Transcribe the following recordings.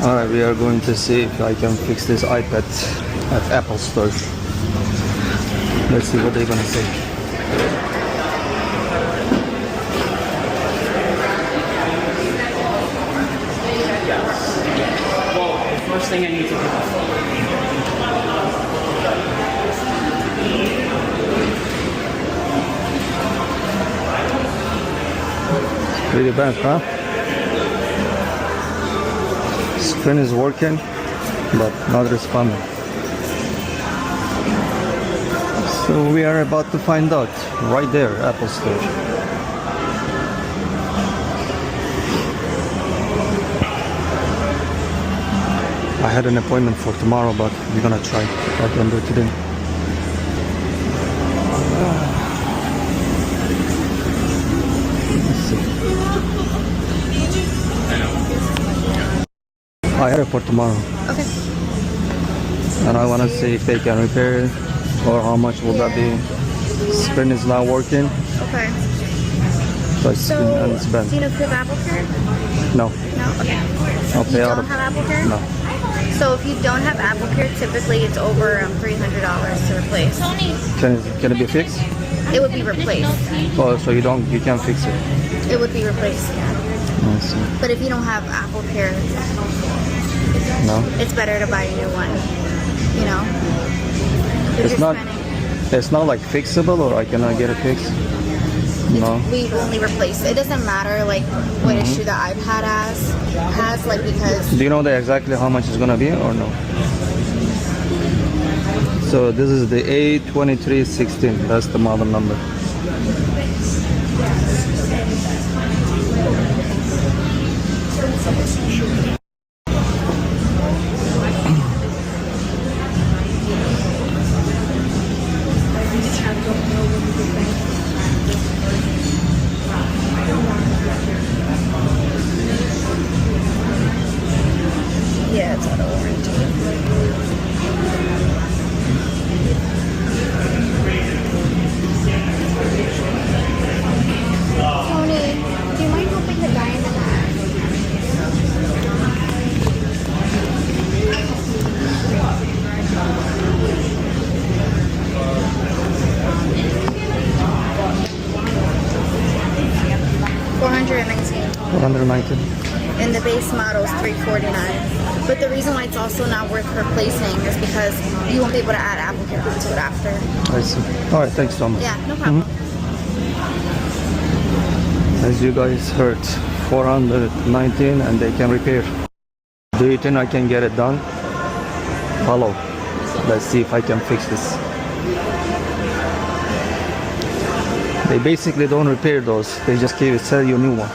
Alright, we are going to see if I can fix this iPad at Apple Store. Let's see what they're gonna say. Well, the first thing I need to do. Pretty bad, huh? Screen is working, but not responding. So we are about to find out right there, Apple Store. I had an appointment for tomorrow, but we're gonna try if I can do it today. Let's see. I had it for tomorrow. Okay. And I want to see if they can repair it or how much will that be. Screen is not working. Okay. So it's bent. Do you know if you have Apple Care? No. No? Okay. I'll You pay out don't of. have Apple Care? No. So if you don't have Apple Care, typically it's over $300 to replace. Can it be fixed? It would be replaced. Oh, so you can't fix it. It would be replaced, yeah. I see. But if you don't have Apple Care, No. it's better to buy a new one. You know? It's not like fixable, or I cannot get it fixed. No. We only replace it. It doesn't matter like what issue the iPad has like because Do you know exactly how much it's gonna be or no? So this is the A2316. That's the model number. yeah, it's auto warranty. Tony, do you mind helping the guy in the back? $419. 490. And the base model is $349. But the reason why it's also not worth replacing is because you won't be able to add Apple Care onto it after. I see. All right, thanks so much. Yeah, no problem. As you guys heard, 419 and they can repair. Do you think I can get it done? Follow. Let's see if I can fix this. They basically don't repair those. They just sell you a new one.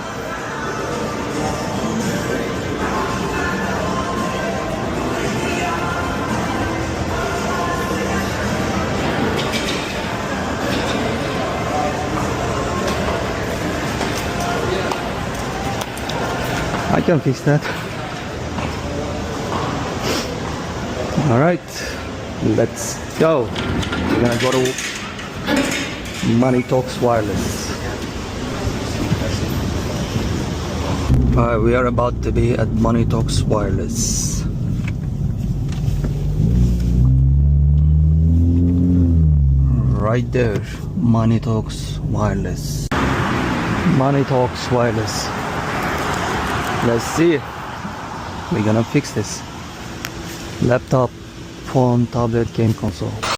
I can fix that. All right, let's go. We're gonna go to Money Talks Wireless. We are about to be at Money Talks Wireless. Right there, Money Talks Wireless. Money Talks Wireless. Let's see. We're gonna fix this. Laptop, phone, tablet, game console.